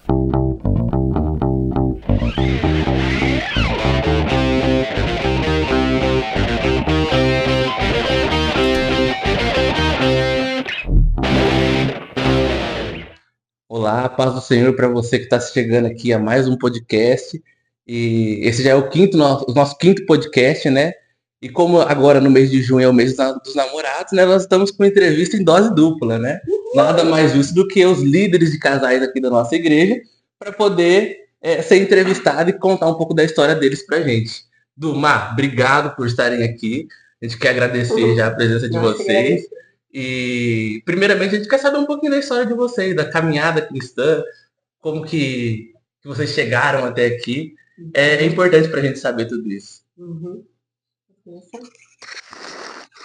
Olá, paz do Senhor para você que está chegando aqui a mais um podcast. E esse já é o nosso quinto podcast, né? E como agora no mês de junho é o mês dos namorados, né? Nós estamos com entrevista em dose dupla, né? Nada mais justo do que os líderes de casais aqui da nossa igreja para poder ser entrevistado e contar um pouco da história deles para gente. Dumar, obrigado por estarem aqui. A gente quer agradecer já a presença de vocês. E, primeiramente, a gente quer saber um pouquinho da história de vocês, da caminhada cristã, como que vocês chegaram até aqui. É importante para a gente saber tudo isso.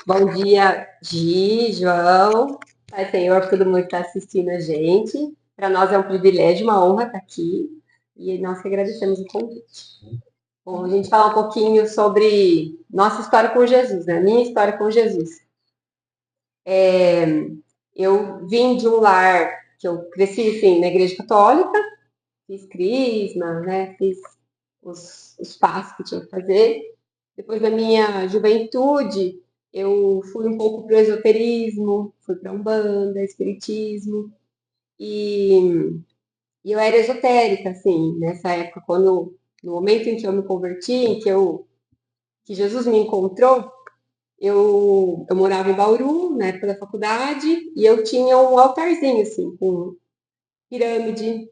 Bom dia, Gi, João, Pai Senhor, todo mundo que está assistindo a gente. Para nós é um privilégio, uma honra estar aqui e nós que agradecemos o convite. Bom, a gente falar um pouquinho sobre nossa história com Jesus, né? Minha história com Jesus. Eu vim de um lar que eu cresci assim, na igreja católica, fiz crisma, né? Fiz os passos que tinha que fazer. Depois da minha juventude, eu fui um pouco para o esoterismo, fui para Umbanda, espiritismo, e eu era esotérica, assim, nessa época, no momento em que eu me converti, que Jesus me encontrou, eu morava em Bauru, na época da faculdade, e eu tinha um altarzinho, assim, com pirâmide,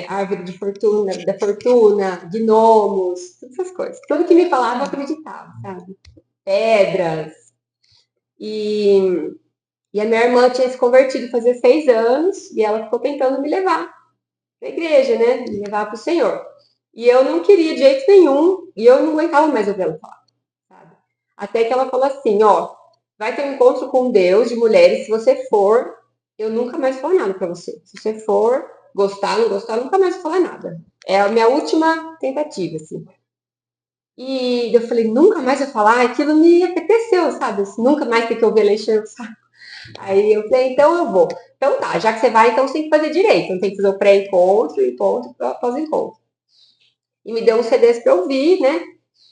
árvore de fortuna, da fortuna, gnomos, todas essas coisas. Tudo que me falava eu acreditava, sabe? Pedras. E a minha irmã tinha se convertido fazia 6 anos, e ela ficou tentando me levar para a igreja, né? Me levar para o Senhor. E eu não queria de jeito nenhum, e eu não aguentava mais ouvir ela falar, sabe? Até que ela falou assim, ó, vai ter um encontro com Deus de mulheres, se você for, eu nunca mais falo nada para você. Se você for, gostar, não gostar, nunca mais vou falar nada. É a minha última tentativa, assim. E eu falei, nunca mais vou falar, aquilo me apeteceu, sabe? Assim, nunca mais ter que ouvir ela encher o saco. Aí eu falei, então eu vou. Então tá, já que você vai, então você tem que fazer direito. Então tem que fazer o pré-encontro, encontro, pós-encontro. E me deu uns CDs pra eu ouvir, né?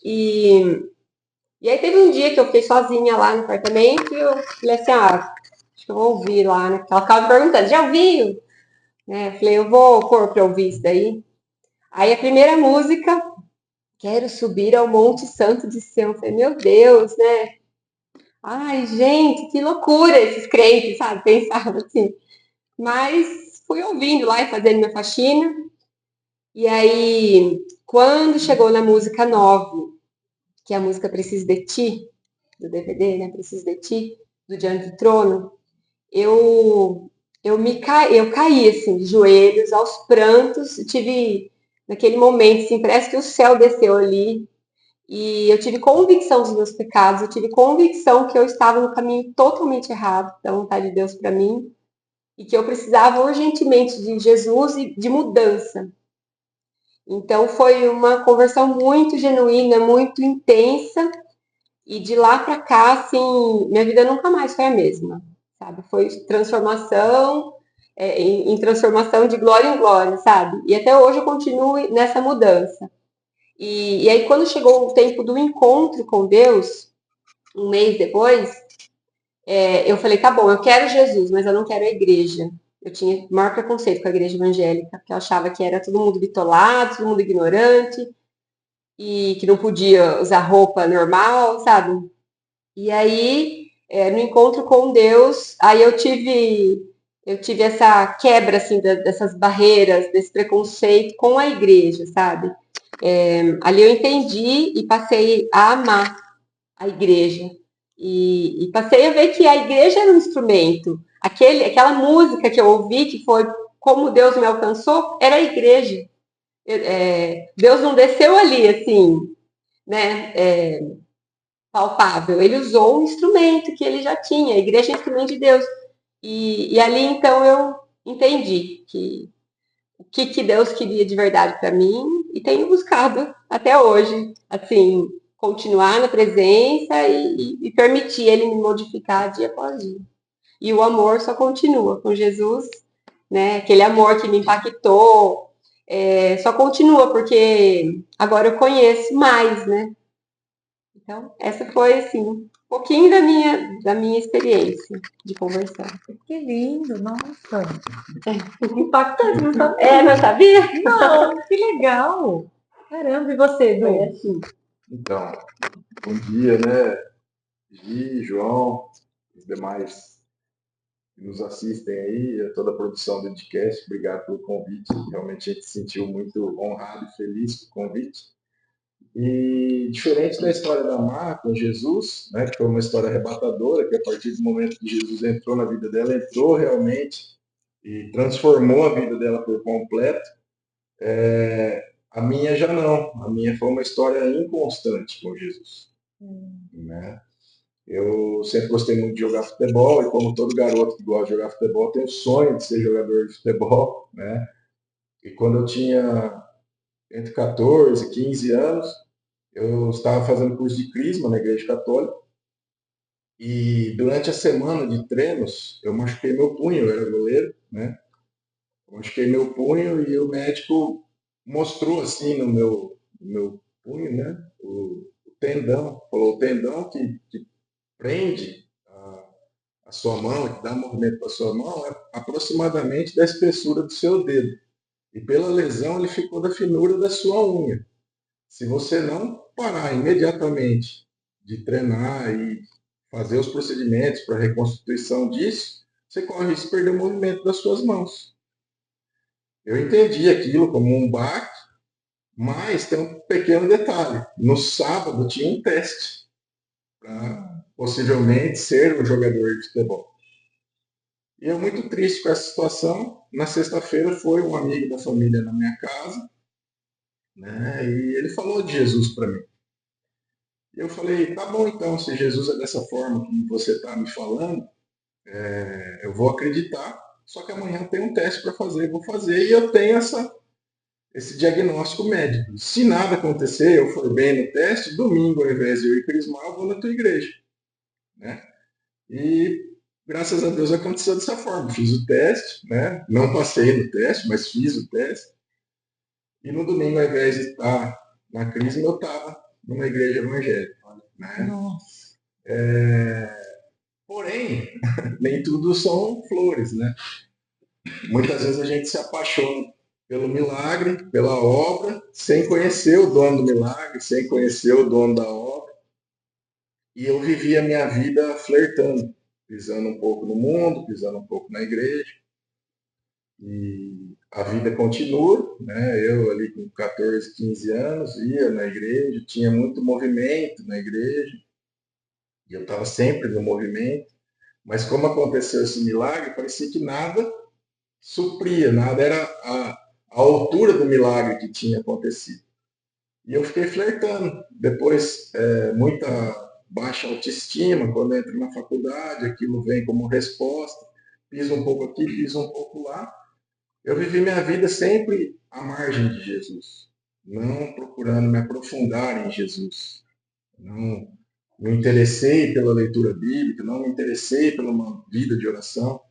E aí teve um dia que eu fiquei sozinha lá no apartamento e eu falei assim, acho que eu vou ouvir lá, né? Porque ela ficava me perguntando, já ouviu? Né? Eu falei, eu vou pôr pra ouvir isso daí. Aí a primeira música, quero subir ao Monte Santo de Sião. Eu falei, meu Deus, né? Ai, gente, que loucura esses crentes, sabe? Pensavam assim. Mas fui ouvindo lá e fazendo minha faxina. E aí, quando chegou na música 9, que é a música Preciso de Ti, do DVD, né? Preciso de Ti, do Diante do Trono, eu caí, assim, de joelhos, aos prantos. Eu tive, naquele momento, assim, parece que o céu desceu ali. E eu tive convicção dos meus pecados, eu tive convicção que eu estava no caminho totalmente errado da vontade de Deus para mim e que eu precisava urgentemente de Jesus e de mudança. Então foi uma conversão muito genuína, muito intensa, e de lá para cá, assim, minha vida nunca mais foi a mesma, sabe? Foi transformação, em transformação de glória em glória, sabe? E até hoje eu continuo nessa mudança. E aí, quando chegou o tempo do encontro com Deus, um mês depois, eu falei, tá bom, eu quero Jesus, mas eu não quero a igreja. Eu tinha maior preconceito com a igreja evangélica, porque eu achava que era todo mundo bitolado, todo mundo ignorante, e que não podia usar roupa normal, sabe? E aí, no encontro com Deus, aí eu tive essa quebra, assim, dessas barreiras, desse preconceito com a igreja, sabe? Ali eu entendi e passei a amar a igreja. E passei a ver que a igreja era um instrumento. Aquela música que eu ouvi, que foi Como Deus me alcançou, era a igreja. Deus não desceu ali, assim, né, palpável. Ele usou um instrumento que ele já tinha. A igreja é instrumento de Deus. E ali, então, eu entendi o que Deus queria de verdade para mim e tenho buscado até hoje, assim, continuar na presença e permitir Ele me modificar dia após dia. E o amor só continua com Jesus, né? Aquele amor que me impactou só continua, porque agora eu conheço mais, né? Então, essa foi, assim, um pouquinho da minha experiência de conversão. Que lindo, nossa. Impactante, não sabia? Não sabia? Não, que legal. Caramba, e você, Foi Du? assim. Então, bom dia, né? Gi, João, os demais que nos assistem aí, a toda a produção do podcast, obrigado pelo convite. Realmente a gente se sentiu muito honrado e feliz com o convite. E diferente da história da Mar com Jesus, né, que foi uma história arrebatadora, que a partir do momento que Jesus entrou na vida dela, entrou realmente e transformou a vida dela por completo. A minha já não. A minha foi uma história inconstante com Jesus. Né? Eu sempre gostei muito de jogar futebol e como todo garoto que gosta de jogar futebol tem o sonho de ser jogador de futebol, né? E quando eu tinha entre 14 e 15 anos, eu estava fazendo curso de crisma na igreja católica e durante a semana de treinos eu machuquei meu punho, eu era goleiro, né? Eu machuquei meu punho e o médico mostrou assim no meu punho, né? O tendão, falou o tendão que prende a sua mão, que dá movimento para a sua mão, é aproximadamente da espessura do seu dedo. E pela lesão ele ficou da finura da sua unha. Se você não parar imediatamente de treinar e fazer os procedimentos para reconstituição disso, você corre risco de perder o movimento das suas mãos. Eu entendi aquilo como um baque, mas tem um pequeno detalhe. No sábado tinha um teste para possivelmente ser um jogador de futebol. E eu muito triste com essa situação. Na sexta-feira foi um amigo da família na minha casa, né? E ele falou de Jesus para mim. E eu falei, tá bom então, se Jesus é dessa forma como você está me falando, eu vou acreditar. Só que amanhã tem um teste para fazer, eu vou fazer e eu tenho esse diagnóstico médico. Se nada acontecer, eu for bem no teste, domingo, ao invés de eu ir crismar, eu vou na tua igreja, né? E graças a Deus aconteceu dessa forma. Fiz o teste, né? Não passei no teste, mas fiz o teste. E no domingo, ao invés de estar na crisma, eu estava numa igreja evangélica, né? Nossa. Porém, nem tudo são flores, né? Muitas vezes a gente se apaixona pelo milagre, pela obra, sem conhecer o dono do milagre, sem conhecer o dono da obra. E eu vivi a minha vida flertando, pisando um pouco no mundo, pisando um pouco na igreja. E a vida continua, né? Eu ali com 14, 15 anos ia na igreja, tinha muito movimento na igreja, e eu estava sempre no movimento. Mas como aconteceu esse milagre, parecia que nada supria, nada era a altura do milagre que tinha acontecido. E eu fiquei flertando. Depois, muita baixa autoestima, quando entro na faculdade, aquilo vem como resposta. Piso um pouco aqui, piso um pouco lá. Eu vivi minha vida sempre à margem de Jesus, não procurando me aprofundar em Jesus. Não me interessei pela leitura bíblica, não me interessei pela uma vida de oração.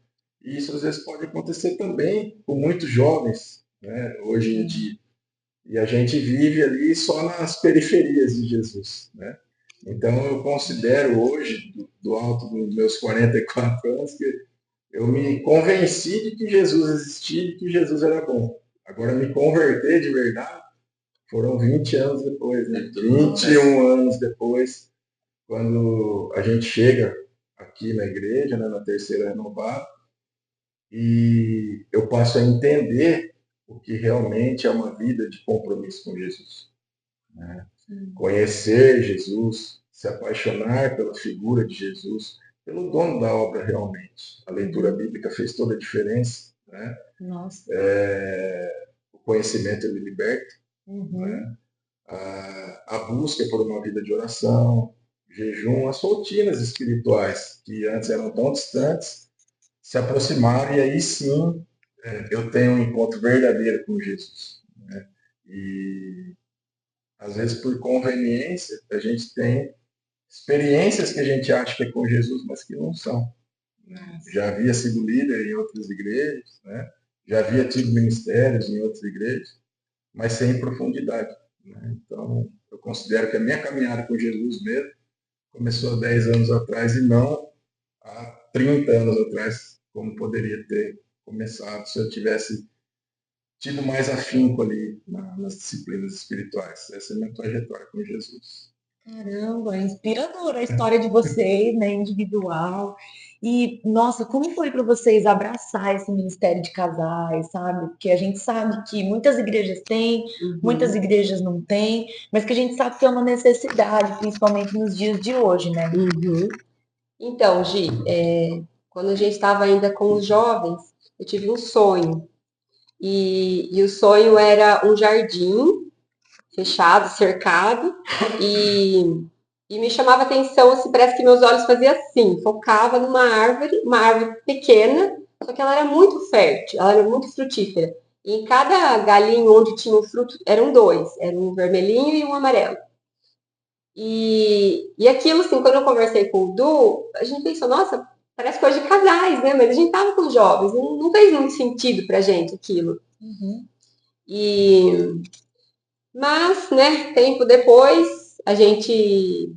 E isso às vezes pode acontecer também com muitos jovens, né, hoje em dia. E a gente vive ali só nas periferias de Jesus, né? Então eu considero hoje, do alto dos meus 44 anos, que eu me convenci de que Jesus existia e que Jesus era bom. Agora me converter de verdade foram 20 anos depois, né? 21 anos depois, quando a gente chega aqui na igreja, né, na Terceira Renovada, e eu passo a entender o que realmente é uma vida de compromisso com Jesus, né? Conhecer Jesus, se apaixonar pela figura de Jesus, pelo dono da obra realmente. A leitura bíblica fez toda a diferença, né? Nossa. O conhecimento ele liberta, Uhum. né? A busca por uma vida de oração, jejum, as rotinas espirituais que antes eram tão distantes, se aproximaram e aí sim eu tenho um encontro verdadeiro com Jesus, né? E às vezes por conveniência a gente tem experiências que a gente acha que é com Jesus, mas que não são, né? Já havia sido líder em outras igrejas, né? Já havia tido ministérios em outras igrejas, mas sem profundidade, né? Então, eu considero que a minha caminhada com Jesus mesmo começou há 10 anos atrás e não há 30 anos atrás, como poderia ter começado se eu tivesse tido mais afinco ali nas disciplinas espirituais. Essa é a minha trajetória com Jesus. Caramba, é inspiradora a história de vocês, né, individual. E, nossa, como foi para vocês abraçar esse ministério de casais, sabe? Porque a gente sabe que muitas igrejas têm, muitas igrejas não têm, mas que a gente sabe que é uma necessidade, principalmente nos dias de hoje, né? Então, Gi, quando a gente estava ainda com os jovens, eu tive um sonho. E o sonho era um jardim fechado, cercado, e me chamava atenção, assim, parece que meus olhos faziam assim, focava numa árvore, uma árvore pequena, só que ela era muito fértil, ela era muito frutífera. E em cada galinho onde tinha um fruto, eram dois, era um vermelhinho e um amarelo. E aquilo, assim, quando eu conversei com o Du, a gente pensou, nossa, parece coisa de casais, né? Mas a gente tava com os jovens, não fez muito sentido pra gente aquilo. E, mas, né, tempo depois, a gente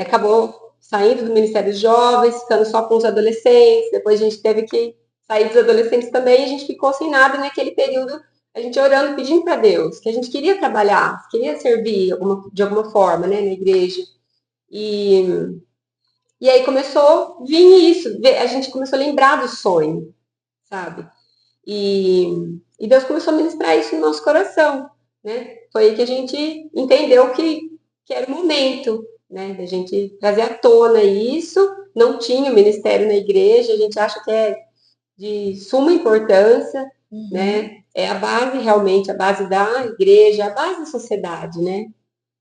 acabou saindo do Ministério dos Jovens, ficando só com os adolescentes, depois a gente teve que sair dos adolescentes também, e a gente ficou sem nada naquele período, a gente orando, pedindo para Deus, que a gente queria trabalhar, queria servir de alguma forma, né, na igreja. E aí começou a vir isso, a gente começou a lembrar do sonho, sabe? E Deus começou a ministrar isso no nosso coração, né? Foi aí que a gente entendeu que era o momento, né? Da gente trazer à tona isso. Não tinha o ministério na igreja, a gente acha que é de suma importância, né? É a base, realmente, a base da igreja, a base da sociedade, né?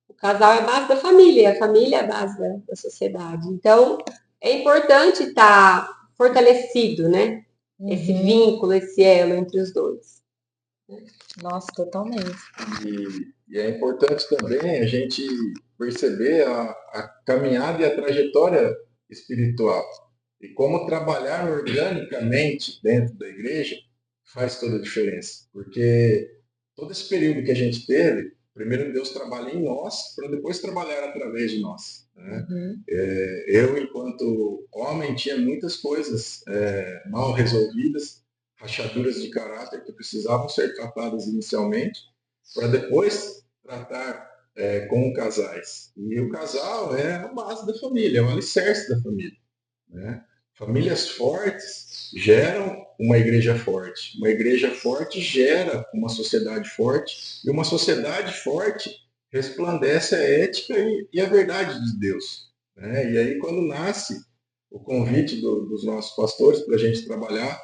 O casal é a base da família, a família é a base da sociedade. Então, é importante estar fortalecido, né? Esse vínculo, esse elo entre os dois. Nossa, totalmente. E é importante também a gente perceber a caminhada e a trajetória espiritual. E como trabalhar organicamente dentro da igreja faz toda a diferença. Porque todo esse período que a gente teve, primeiro Deus trabalha em nós, para depois trabalhar através de nós, né? Eu, enquanto homem, tinha muitas coisas mal resolvidas, rachaduras de caráter que precisavam ser tratadas inicialmente, para depois tratar com casais. E o casal é a base da família, é o alicerce da família, né? Famílias fortes geram uma igreja forte. Uma igreja forte gera uma sociedade forte. E uma sociedade forte resplandece a ética e a verdade de Deus, né? E aí, quando nasce o convite dos nossos pastores para a gente trabalhar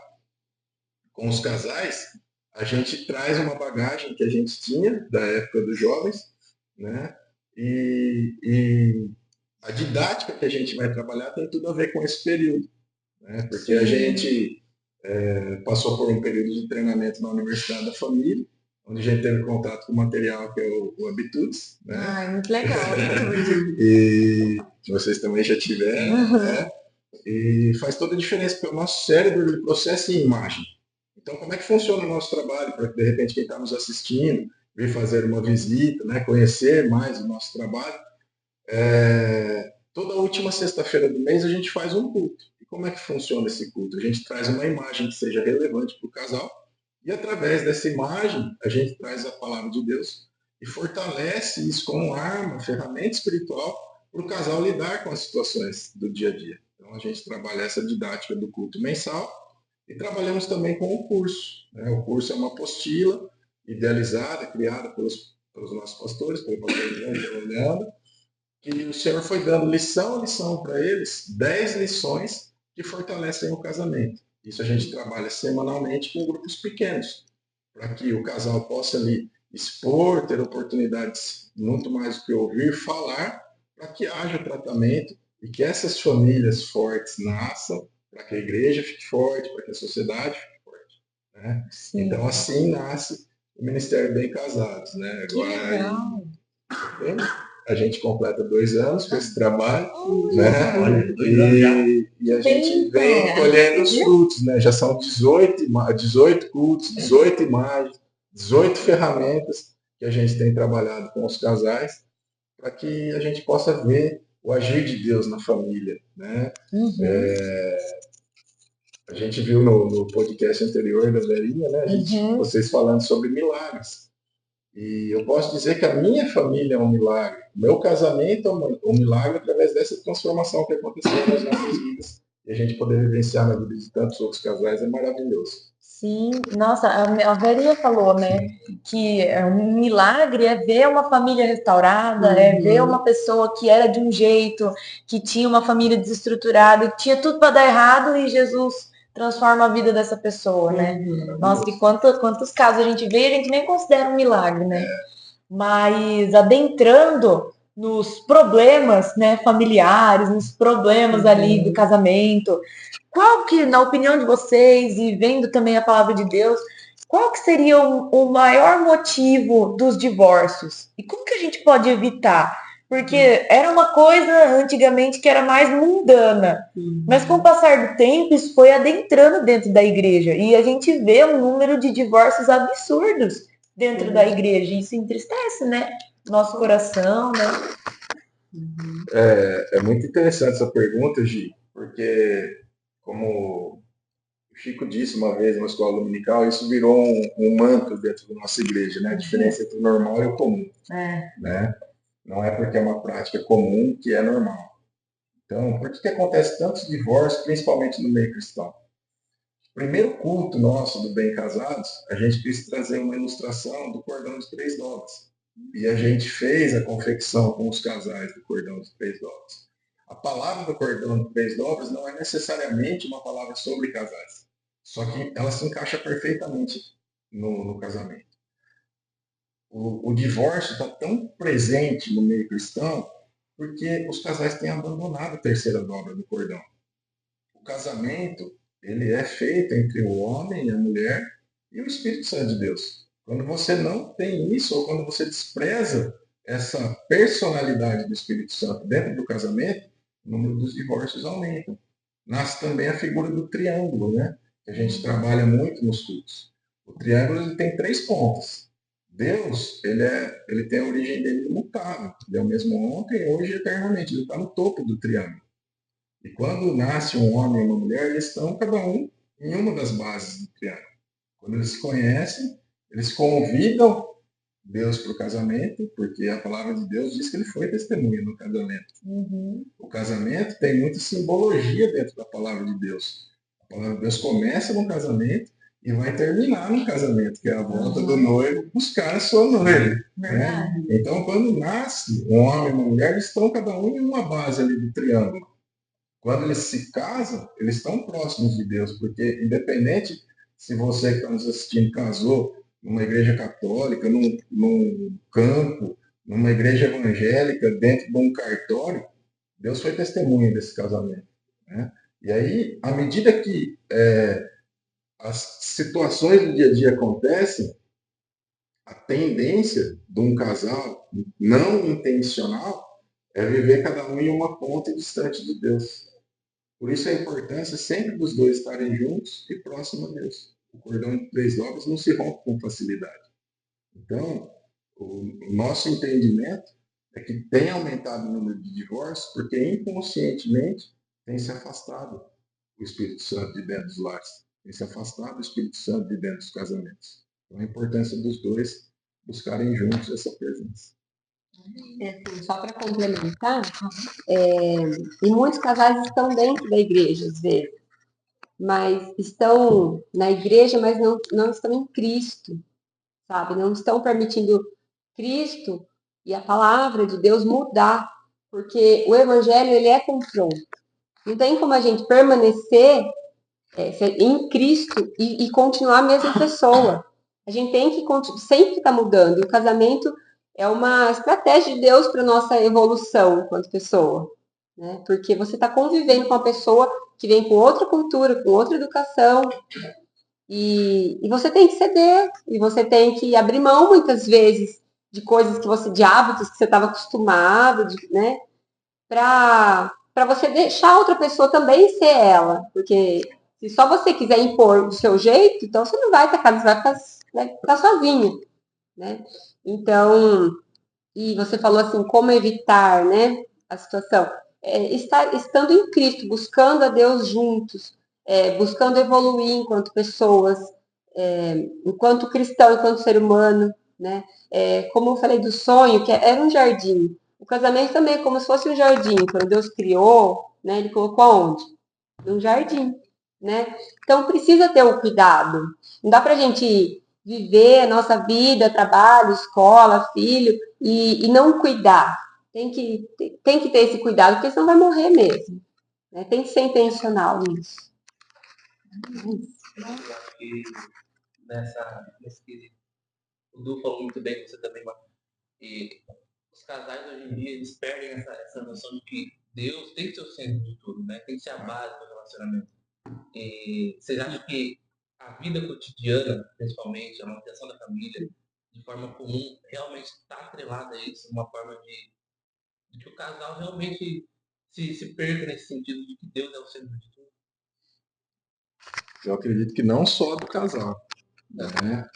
com os casais, a gente traz uma bagagem que a gente tinha da época dos jovens, né? E a didática que a gente vai trabalhar tem tudo a ver com esse período, né? Porque a gente passou por um período de treinamento na Universidade da Família, onde a gente teve contato com o material que é o Habitudes, né? Ai, muito legal. E vocês também já tiveram, né? E faz toda a diferença, porque o nosso cérebro ele processa em imagem. Então, como é que funciona o nosso trabalho para que, de repente, quem está nos assistindo vir fazer uma visita, né, conhecer mais o nosso trabalho? Toda última sexta-feira do mês a gente faz um culto. E como é que funciona esse culto? A gente traz uma imagem que seja relevante para o casal e, através dessa imagem, a gente traz a palavra de Deus e fortalece isso como arma, ferramenta espiritual para o casal lidar com as situações do dia a dia. Então, a gente trabalha essa didática do culto mensal e trabalhamos também com o curso, né? O curso é uma apostila idealizada, criada pelos nossos pastores, pelo pastor João e pelo Leandro, que o Senhor foi dando lição a lição para eles, 10 lições que fortalecem o casamento. Isso a gente trabalha semanalmente com grupos pequenos, para que o casal possa ali expor, ter oportunidades muito mais do que ouvir, falar, para que haja tratamento e que essas famílias fortes nasçam, para que a igreja fique forte, para que a sociedade fique forte, né? Então, assim nasce o Ministério Bem Casados, né? Agora, a gente completa 2 anos com esse trabalho, né? E a gente vem colhendo os frutos, né? Já são 18 cultos, 18 imagens, 18 ferramentas que a gente tem trabalhado com os casais para que a gente possa ver o agir de Deus na família, né? A gente viu no podcast anterior da Verinha, né? Vocês falando sobre milagres. E eu posso dizer que a minha família é um milagre. O meu casamento é um milagre através dessa transformação que aconteceu nas nossas vidas. E a gente poder vivenciar na vida de tantos outros casais é maravilhoso. Sim, nossa, a Verinha falou, né, que um milagre é ver uma família restaurada, é ver uma pessoa que era de um jeito, que tinha uma família desestruturada, que tinha tudo para dar errado e Jesus transforma a vida dessa pessoa, né? Nossa, que quantos casos a gente vê, a gente nem considera um milagre, né? Mas adentrando nos problemas, né, familiares, nos problemas ali do casamento, qual que, na opinião de vocês, e vendo também a palavra de Deus, qual que seria o maior motivo dos divórcios? E como que a gente pode evitar? Porque era uma coisa antigamente que era mais mundana, mas com o passar do tempo isso foi adentrando dentro da igreja e a gente vê um número de divórcios absurdos dentro da igreja. Isso entristece, né? Nosso coração, né? É muito interessante essa pergunta, Gi, porque, como o Chico disse uma vez numa escola dominical, isso virou um manto dentro da nossa igreja, né? A diferença entre o normal e o comum. Né? Não é porque é uma prática comum que é normal. Então, por que acontece tantos divórcios, principalmente no meio cristão? Primeiro culto nosso do Bem Casados, a gente quis trazer uma ilustração do cordão de 3 dobras. E a gente fez a confecção com os casais do cordão de 3 dobras. A palavra do cordão de 3 dobras não é necessariamente uma palavra sobre casais. Só que ela se encaixa perfeitamente no casamento. O divórcio está tão presente no meio cristão porque os casais têm abandonado a terceira dobra do cordão. O casamento, ele é feito entre o homem e a mulher e o Espírito Santo de Deus. Quando você não tem isso, ou quando você despreza essa personalidade do Espírito Santo dentro do casamento, o número dos divórcios aumenta. Nasce também a figura do triângulo, né? Que a gente trabalha muito nos cultos. O triângulo ele tem 3 pontas. Deus, ele tem a origem dele imutável. Ele é o mesmo ontem, hoje e eternamente. Ele está no topo do triângulo. E quando nasce um homem e uma mulher, eles estão cada um em uma das bases do triângulo. Quando eles se conhecem, eles convidam Deus para o casamento, porque a palavra de Deus diz que ele foi testemunha no casamento. O casamento tem muita simbologia dentro da palavra de Deus. A palavra de Deus começa no casamento e vai terminar no casamento, que é a volta do noivo buscar a sua noiva. Né? Então, quando nasce um homem e uma mulher, eles estão cada um em uma base ali do triângulo. Quando eles se casam, eles estão próximos de Deus, porque independente se você que está nos assistindo casou numa igreja católica, num campo, numa igreja evangélica, dentro de um cartório, Deus foi testemunha desse casamento. Né? E aí, à medida que as situações do dia a dia acontecem, a tendência de um casal não intencional é viver cada um em uma ponta distante de Deus. Por isso a importância sempre dos dois estarem juntos e próximos a Deus. O cordão de 3 dobras não se rompe com facilidade. Então, o nosso entendimento é que tem aumentado o número de divórcios porque inconscientemente tem se afastado o Espírito Santo de dentro dos lares, tem se afastado o Espírito Santo de dentro dos casamentos. Então, a importância dos dois buscarem juntos essa presença. Só para complementar, e muitos casais estão dentro da igreja, às vezes, mas estão na igreja, mas não estão em Cristo, sabe? Não estão permitindo Cristo e a palavra de Deus mudar, porque o evangelho, ele é confronto. Não tem como a gente permanecer em Cristo e continuar a mesma pessoa. A gente tem que sempre estar mudando. E o casamento é uma estratégia de Deus para a nossa evolução enquanto pessoa. Né? Porque você está convivendo com uma pessoa que vem com outra cultura, com outra educação. E você tem que ceder. E você tem que abrir mão, muitas vezes, de coisas de hábitos que você estava acostumado, né? Para você deixar outra pessoa também ser ela. Porque se só você quiser impor o seu jeito, então você não vai estar casado, você vai ficar deve estar sozinho, né? Então, e você falou assim, como evitar, né, a situação. Estando em Cristo, buscando a Deus juntos, buscando evoluir enquanto pessoas, enquanto cristão, enquanto ser humano, né? Como eu falei do sonho, que era um jardim. O casamento também é como se fosse um jardim. Quando Deus criou, né, ele colocou aonde? Num jardim, né? Então precisa ter o cuidado. Não dá pra gente viver a nossa vida, trabalho, escola, filho, e não cuidar. Tem que ter esse cuidado, porque senão vai morrer mesmo. Né? Tem que ser intencional nisso. Eu acho que nesse quesito, o Du falou muito bem, você também, e os casais hoje em dia, eles perdem essa noção de que Deus tem que ser o centro de tudo, né? Tem que ser a base do relacionamento. E vocês acham que a vida cotidiana, principalmente, a manutenção da família, de forma comum, realmente está atrelada a isso, uma forma de que o casal realmente se perca nesse sentido de que Deus é o centro de tudo? Eu acredito que não só do casal, né?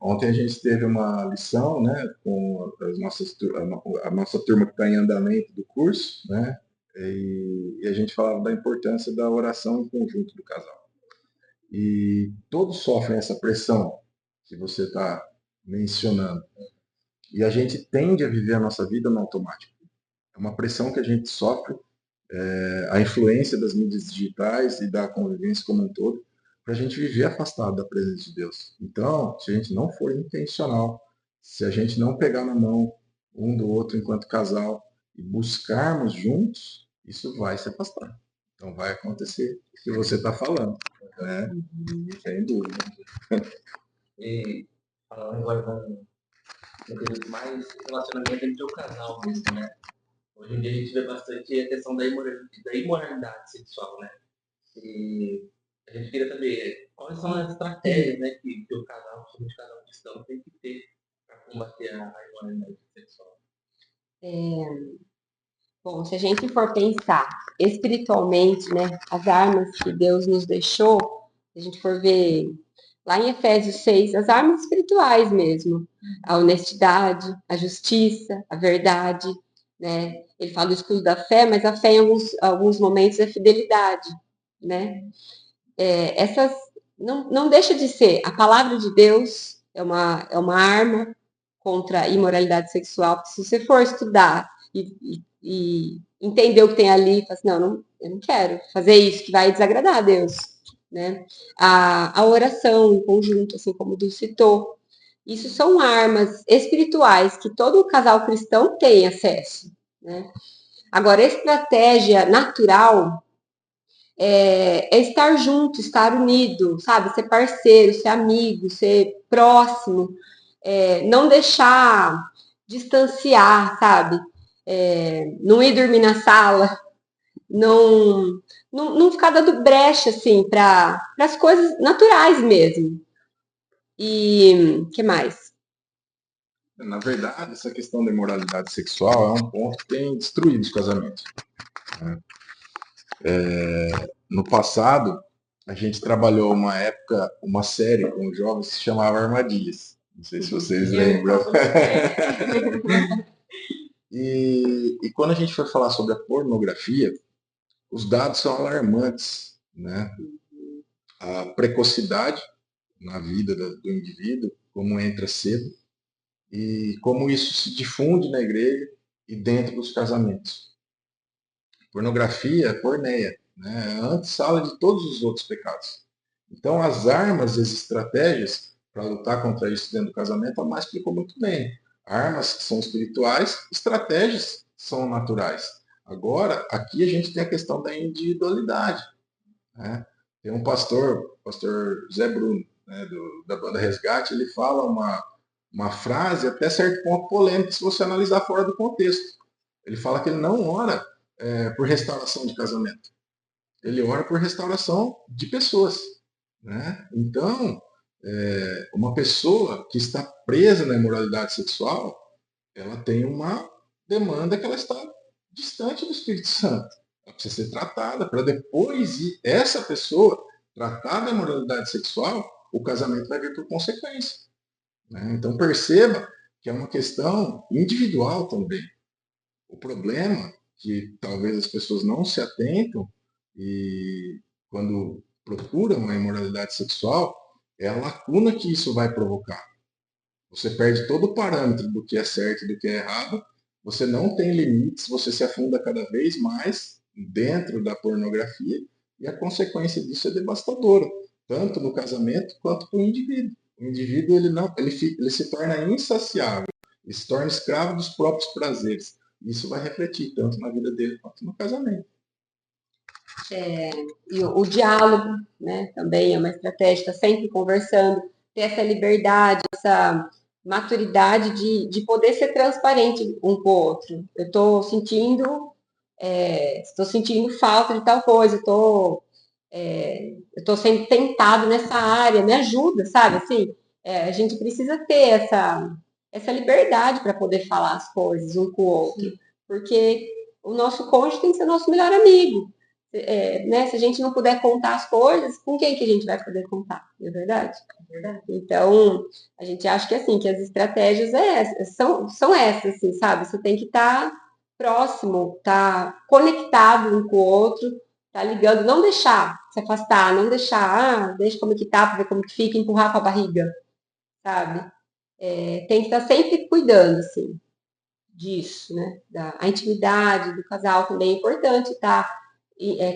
Ontem a gente teve uma lição, né, com a nossa turma que está em andamento do curso, né, e a gente falava da importância da oração em conjunto do casal. E todos sofrem essa pressão que você está mencionando. E a gente tende a viver a nossa vida no automático. É uma pressão que a gente sofre, a influência das mídias digitais e da convivência como um todo, para a gente viver afastado da presença de Deus. Então, se a gente não for intencional, se a gente não pegar na mão um do outro enquanto casal e buscarmos juntos, isso vai se afastar. Então vai acontecer o que você está falando, né? Sem dúvida. E falando agora no quesito mais relacionamento entre o casal mesmo, né? Hoje em dia a gente vê bastante a questão da imoralidade sexual, né? E a gente queria saber quais são as estratégias, né, que o casal, principalmente o casal cristão, tem que ter para combater a imoralidade sexual. Bom, se a gente for pensar espiritualmente, né, as armas que Deus nos deixou, se a gente for ver lá em Efésios 6, as armas espirituais mesmo, a honestidade, a justiça, a verdade, né? Ele fala do escudo da fé, mas a fé em alguns momentos é fidelidade, né? Essas não deixa de ser, a palavra de Deus é uma arma contra a imoralidade sexual, porque se você for estudar e entender o que tem ali, fala assim, não, eu não quero fazer isso, que vai desagradar a Deus, né? A oração em conjunto, assim como o Du citou, isso são armas espirituais que todo casal cristão tem acesso, né? Agora, a estratégia natural é estar junto, estar unido, sabe? Ser parceiro, ser amigo, ser próximo, não deixar distanciar, sabe? Não ir dormir na sala, não ficar dando brecha, assim, para as coisas naturais mesmo. E que mais? Na verdade, essa questão da imoralidade sexual é um ponto que tem destruído os casamentos, né? No passado, a gente trabalhou uma série com jovens que se chamava Armadilhas. Não sei se vocês lembram. E quando a gente foi falar sobre a pornografia, os dados são alarmantes, né? A precocidade na vida do indivíduo, como entra cedo, e como isso se difunde na igreja e dentro dos casamentos. Pornografia é porneia, né? É a antessala de todos os outros pecados. Então, as armas e as estratégias para lutar contra isso dentro do casamento, a mais explicou muito bem. Armas que são espirituais, estratégias são naturais. Agora, aqui a gente tem a questão da individualidade, né? Tem um pastor, o pastor Zé Bruno, né, da banda Resgate, ele fala uma frase até certo ponto polêmica se você analisar fora do contexto. Ele fala que ele não ora por restauração de casamento. Ele ora por restauração de pessoas, né? Então, uma pessoa que está presa na imoralidade sexual, ela tem uma demanda que ela está distante do Espírito Santo. Ela precisa ser tratada para depois essa pessoa tratar da imoralidade sexual o casamento vai vir por consequência, né? Então perceba que é uma questão individual também. O problema que talvez as pessoas não se atentam e quando procuram a imoralidade sexual é a lacuna que isso vai provocar. Você perde todo o parâmetro do que é certo e do que é errado, você não tem limites, você se afunda cada vez mais dentro da pornografia e a consequência disso é devastadora, tanto no casamento quanto para o indivíduo. O indivíduo ele se torna insaciável, ele se torna escravo dos próprios prazeres. Isso vai refletir tanto na vida dele quanto no casamento. E o diálogo, né, também é uma estratégia, tá sempre conversando, ter essa liberdade, essa maturidade de poder ser transparente um com o outro. Eu estou sentindo falta de tal coisa, eu estou sendo tentado nessa área, me ajuda, sabe? Assim, a gente precisa ter essa liberdade para poder falar as coisas um com o outro, porque o nosso cônjuge tem que ser nosso melhor amigo. Né? Se a gente não puder contar as coisas, com quem que a gente vai poder contar? Não é verdade? É verdade. Então, a gente acha que assim, que as estratégias são essas, assim, sabe? Você tem que estar próximo, estar conectado um com o outro, tá ligando, não deixar se afastar, não deixar, deixa como que tá, para ver como que fica, empurrar com a barriga, sabe? Tem que estar sempre cuidando, assim, disso, né? A intimidade do casal também é importante, tá?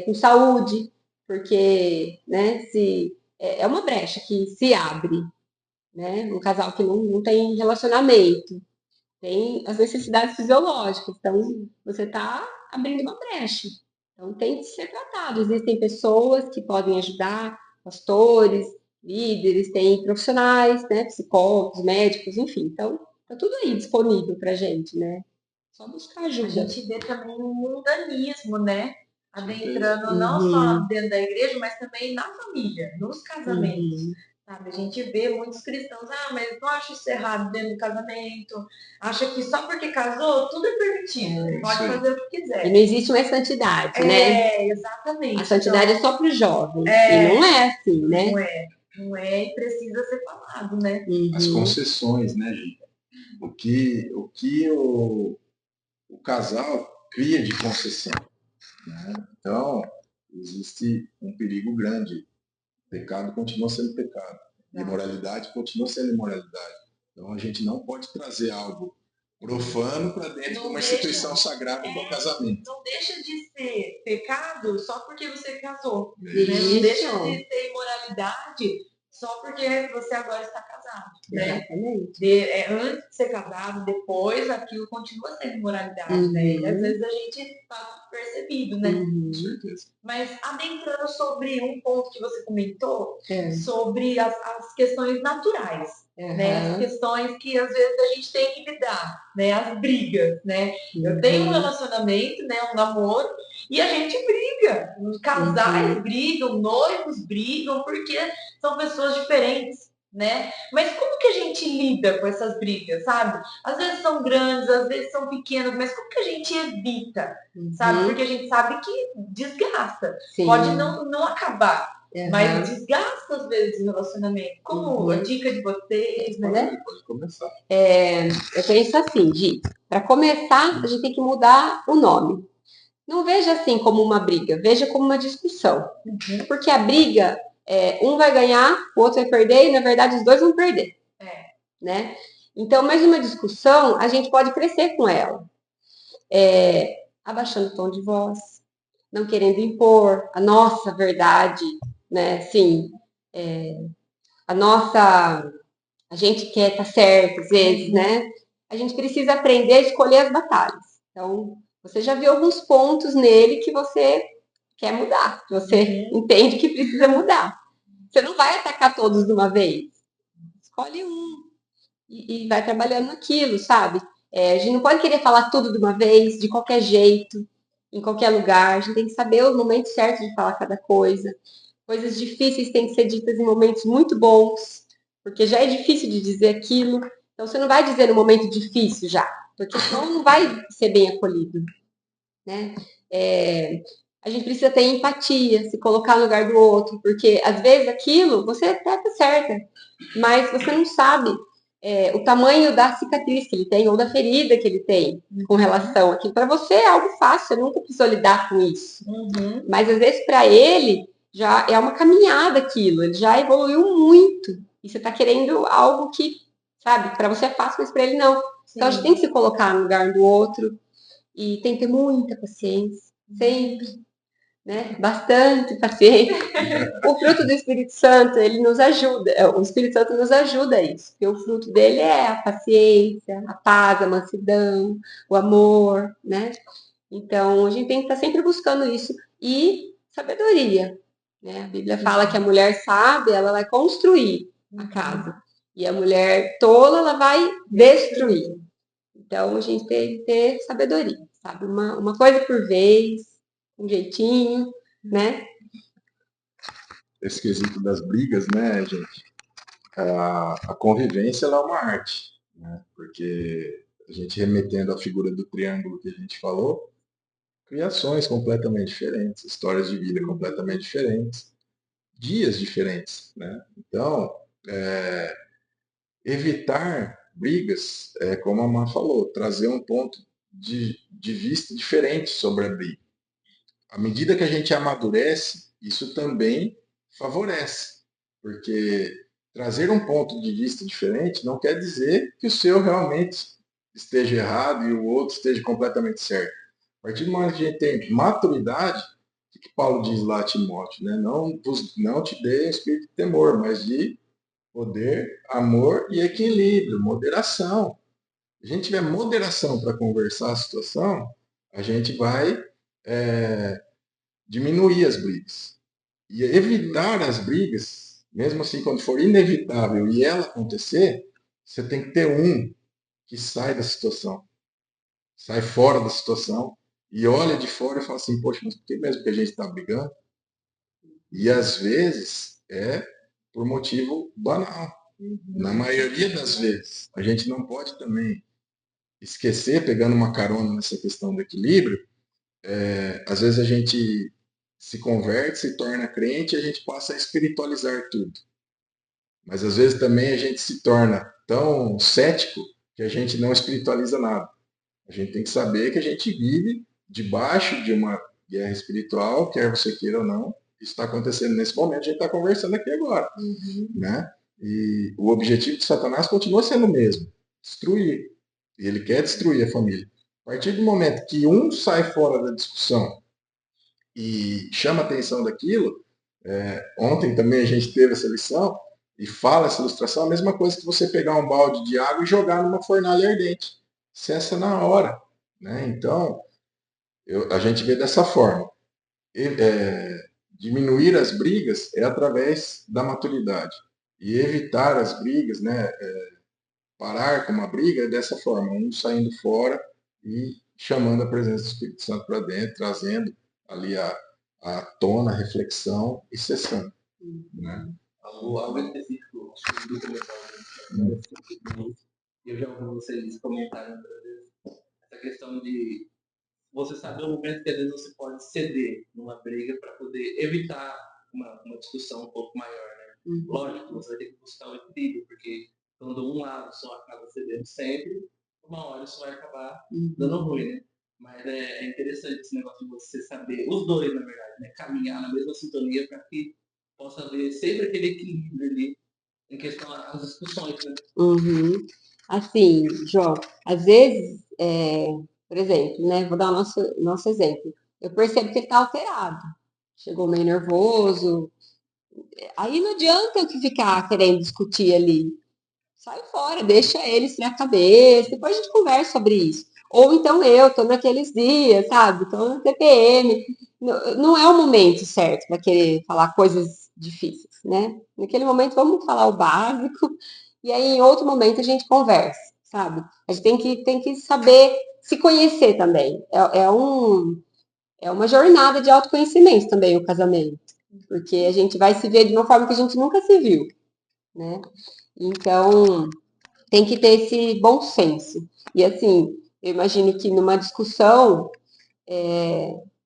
Com saúde, porque, né, se é uma brecha que se abre, né? Um casal que não tem relacionamento, tem as necessidades fisiológicas, então você está abrindo uma brecha. Então tem que ser tratado. Existem pessoas que podem ajudar, pastores, líderes, tem profissionais, né, psicólogos, médicos, enfim. Então tá tudo aí disponível para gente, né? Só buscar A ajuda. gente vê também um mundanismo, né? Adentrando não só dentro da igreja, mas também na família, nos casamentos. Sabe? A gente vê muitos cristãos, mas não acha isso errado dentro do casamento, acha que só porque casou, tudo é permitido, pode fazer o que quiser. E não existe mais santidade, né? Exatamente. A santidade é só para os jovens, e não é assim, né? Não é e precisa ser falado, né? As concessões, né, gente? O que o casal cria de concessão, né? Então, existe um perigo grande. Pecado continua sendo pecado. Imoralidade continua sendo imoralidade. Então, a gente não pode trazer algo profano para dentro de uma instituição sagrada do casamento. Não deixa de ser pecado só porque você casou. Né? Não deixa de ser imoralidade só porque você agora está casado. Exatamente. Né? Antes de ser casado, depois, aquilo continua sendo imoralidade. Né? E às vezes a gente passa percebido, né? Com certeza. Mas adentrando sobre um ponto que você comentou, sobre as questões naturais. Né, as questões que às vezes a gente tem que lidar, né, as brigas, né? Eu tenho um relacionamento, né, um namoro, e a gente briga, os casais brigam, noivos brigam, porque são pessoas diferentes, né? Mas como que a gente lida com essas brigas, sabe? Às vezes são grandes, às vezes são pequenas, mas como que a gente evita, sabe? Porque a gente sabe que desgasta, pode não acabar. Mas desgasta às vezes o relacionamento. Como a dica de vocês, né? Pode começar. Eu penso assim, Gi, para começar, a gente tem que mudar o nome. Não veja assim como uma briga, veja como uma discussão. Porque a briga, um vai ganhar, o outro vai perder, e na verdade os dois vão perder. Né? Então, mais uma discussão, a gente pode crescer com ela. Abaixando o tom de voz, não querendo impor a nossa verdade, né? Sim, a gente quer estar certo às vezes, né? A gente precisa aprender a escolher as batalhas. Então, você já viu alguns pontos nele que você quer mudar, que você entende que precisa mudar. Você não vai atacar todos de uma vez. Escolhe um e vai trabalhando naquilo, sabe? A gente não pode querer falar tudo de uma vez, de qualquer jeito, em qualquer lugar. A gente tem que saber o momento certo de falar cada coisa. Coisas difíceis têm que ser ditas em momentos muito bons, porque já é difícil de dizer aquilo. Então, você não vai dizer no momento difícil já, porque senão não vai ser bem acolhido, né? a gente precisa ter empatia, se colocar no lugar do outro, porque às vezes aquilo você até tá certa, mas você não sabe o tamanho da cicatriz que ele tem ou da ferida que ele tem com relação àquilo. Para você é algo fácil, você nunca precisou lidar com isso. Mas às vezes para ele já é uma caminhada aquilo, ele já evoluiu muito. E você está querendo algo que, sabe, para você é fácil, mas para ele não. Então a gente tem que se colocar no lugar do outro e tem que ter muita paciência, sempre. Né? Bastante paciência. O fruto do Espírito Santo, ele nos ajuda. O Espírito Santo nos ajuda a isso. Porque o fruto dele é a paciência, a paz, a mansidão, o amor, né? Então, a gente tem que estar sempre buscando isso. E sabedoria, né? A Bíblia fala que a mulher sábia, ela vai construir a casa. E a mulher tola, ela vai destruir. Então, a gente tem que ter sabedoria, sabe? Uma coisa por vez, um jeitinho, né? Esse quesito das brigas, né, gente? A convivência ela é uma arte, né? Porque a gente remetendo à figura do triângulo que a gente falou, criações completamente diferentes, histórias de vida completamente diferentes, dias diferentes, né? Então, evitar brigas, como a Má falou, trazer um ponto de vista diferente sobre a briga. À medida que a gente amadurece, isso também favorece, porque trazer um ponto de vista diferente não quer dizer que o seu realmente esteja errado e o outro esteja completamente certo. A partir do momento que a gente tem maturidade, o que Paulo diz lá a Timóteo, né? Não te dê espírito de temor, mas de poder, amor e equilíbrio, moderação. Se a gente tiver moderação para conversar a situação, a gente vai diminuir as brigas. E evitar as brigas, mesmo assim, quando for inevitável e ela acontecer, você tem que ter um que sai da situação, sai fora da situação e olha de fora e fala assim, poxa, mas por que mesmo que a gente está brigando? E às vezes é por motivo banal. Na maioria das vezes, a gente não pode também esquecer, pegando uma carona nessa questão do equilíbrio, às vezes a gente se converte, se torna crente e a gente passa a espiritualizar tudo. Mas às vezes também a gente se torna tão cético que a gente não espiritualiza nada. A gente tem que saber que a gente vive debaixo de uma guerra espiritual, quer você queira ou não. Isso está acontecendo nesse momento, a gente está conversando aqui agora. Né? E o objetivo de Satanás continua sendo o mesmo, destruir. Ele quer destruir a família. A partir do momento que um sai fora da discussão e chama a atenção daquilo, ontem também a gente teve essa lição, e fala essa ilustração, a mesma coisa que você pegar um balde de água e jogar numa fornalha ardente. Cessa na hora. Né? Então, a gente vê dessa forma. Diminuir as brigas é através da maturidade. E evitar as brigas, né, parar com uma briga é dessa forma, um saindo fora e chamando a presença do Espírito Santo para dentro, trazendo ali a tona, a reflexão e cessando. Né? Algo específico, acho que do comentário. Eu já ouvi vocês comentarem essa questão de você saber o momento que às vezes você pode ceder numa briga para poder evitar uma discussão um pouco maior, né? Lógico, você vai ter que buscar o equilíbrio, porque quando um lado só acaba cedendo sempre, uma hora isso vai acabar dando ruim, né? Mas é interessante esse negócio de você saber, os dois, na verdade, né? Caminhar na mesma sintonia para que possa haver sempre aquele equilíbrio ali em questão às discussões, né? Assim, João, às vezes, por exemplo, né? Vou dar o nosso exemplo. Eu percebo que ele está alterado. Chegou meio nervoso. Aí não adianta eu ficar querendo discutir ali. Sai fora, deixa ele esfriar a cabeça, depois a gente conversa sobre isso. Ou então eu tô naqueles dias, sabe? Tô no TPM. Não é o momento certo para querer falar coisas difíceis, né? Naquele momento vamos falar o básico, e aí em outro momento a gente conversa, sabe? A gente tem que saber se conhecer também. É uma jornada de autoconhecimento também o casamento, porque a gente vai se ver de uma forma que a gente nunca se viu, né? Então, tem que ter esse bom senso. E assim, eu imagino que numa discussão,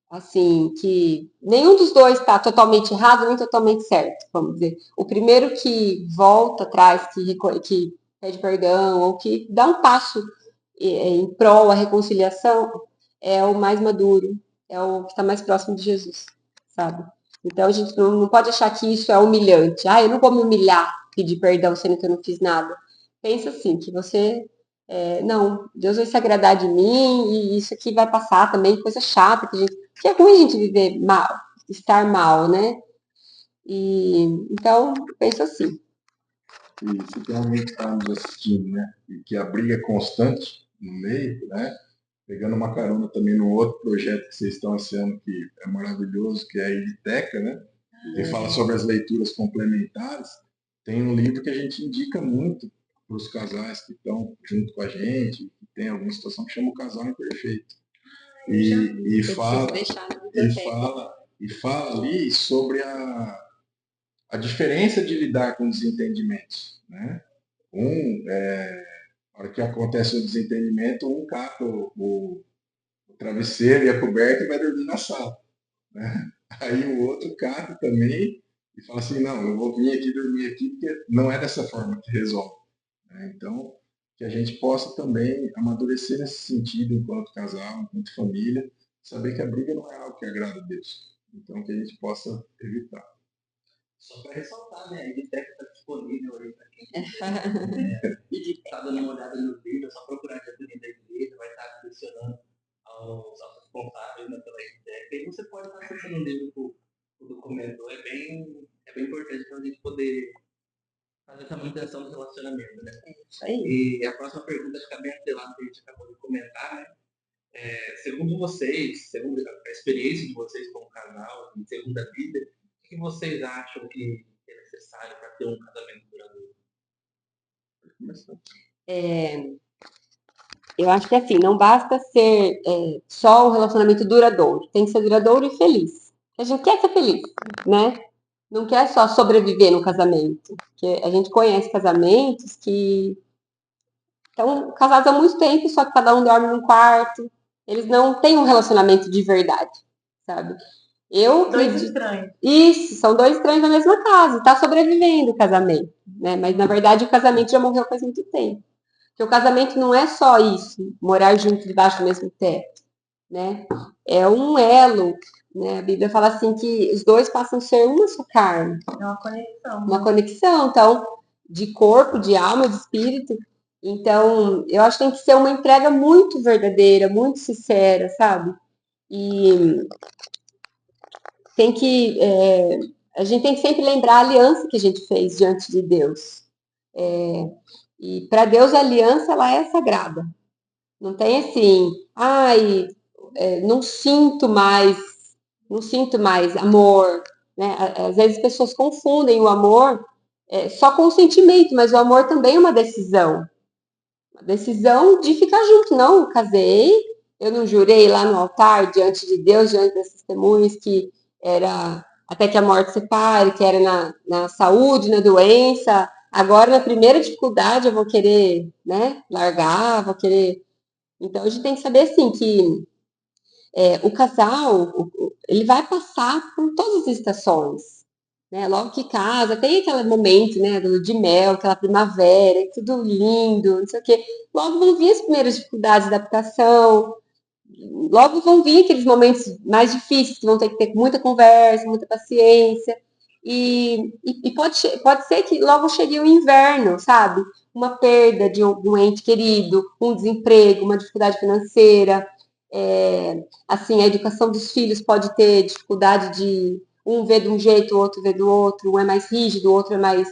assim, que nenhum dos dois está totalmente errado nem totalmente certo, vamos dizer. O primeiro que volta atrás, que pede perdão, ou que dá um passo em prol à reconciliação, é o mais maduro, é o que está mais próximo de Jesus, sabe? Então a gente não pode achar que isso é humilhante. Ah, eu não vou me humilhar, pedir perdão, sendo que eu não fiz nada. Pensa assim, que você não, Deus vai se agradar de mim e isso aqui vai passar também, coisa chata, que é ruim a gente viver mal, estar mal, né? E então, penso assim. E se tem alguém que está nos assistindo, né, e que a briga é constante no meio, né, pegando uma carona também no outro projeto que vocês estão esse ano, que é maravilhoso, que é a Editeca, né, que fala sobre as leituras complementares, tem um livro que a gente indica muito para os casais que estão junto com a gente, que tem alguma situação que chama O Casal Imperfeito. E fala ali sobre a diferença de lidar com desentendimentos, né? Na hora que acontece o desentendimento, um cata o travesseiro e a coberta e vai dormir na sala, né? Aí o outro cata também e fala assim, não, eu vou vir aqui dormir aqui porque não é dessa forma que resolve, né? Então, que a gente possa também amadurecer nesse sentido enquanto casal, enquanto família, saber que a briga não é algo que agrada a Deus. Então, que a gente possa evitar. Só para ressaltar, né? A Editeca está disponível aí para quem está dando uma olhada no vídeo, é só procurar a diretoria da igreja, vai estar direcionando aos responsáveis, né, pela Editeca, e você pode estar acessando o livro que o documento é bem importante para a gente poder fazer essa manutenção do relacionamento, né? Isso aí. E a próxima pergunta fica bem atrelada que a gente acabou de comentar, né? Segundo vocês, segundo a experiência de vocês como casal, segundo a Bíblia, o que vocês acham que é necessário para ter um casamento duradouro? Eu acho que assim, não basta ser só um relacionamento duradouro, tem que ser duradouro e feliz. A gente quer ser feliz, né? Não quer só sobreviver no casamento. Porque a gente conhece casamentos que estão casados há muito tempo, só que cada um dorme num quarto. Eles não têm um relacionamento de verdade, sabe? Eu Dois acredito. estranhos. Isso, são dois estranhos na mesma casa, está sobrevivendo o casamento, né? Mas na verdade o casamento já morreu faz muito tempo. Porque o casamento não é só isso, morar junto debaixo do mesmo teto, né? É um elo, né? A Bíblia fala assim que os dois passam a ser uma só carne. É uma conexão. Uma conexão, então, de corpo, de alma, de espírito. Então, eu acho que tem que ser uma entrega muito verdadeira, muito sincera, sabe? E tem que a gente tem que sempre lembrar a aliança que a gente fez diante de Deus. E para Deus a aliança ela é sagrada. Não tem assim, ai, não sinto mais amor, né? Às vezes as pessoas confundem o amor só com o sentimento, mas o amor também é uma decisão. Uma decisão de ficar junto. Não, eu casei, eu não jurei lá no altar, diante de Deus, diante das testemunhas, que era até que a morte separe, que era na saúde, na doença. Agora, na primeira dificuldade, eu vou querer, né, largar, vou querer. Então, a gente tem que saber, assim, que o casal, ele vai passar por todas as estações, né? Logo que casa, tem aquele momento, né, de mel, aquela primavera, tudo lindo, não sei o quê. Logo vão vir as primeiras dificuldades de adaptação, logo vão vir aqueles momentos mais difíceis, que vão ter que ter muita conversa, muita paciência. E pode ser que logo chegue o inverno, sabe? Uma perda de um ente querido, um desemprego, uma dificuldade financeira. Assim, a educação dos filhos pode ter dificuldade de um ver de um jeito, o outro ver do outro, um é mais rígido, o outro é mais,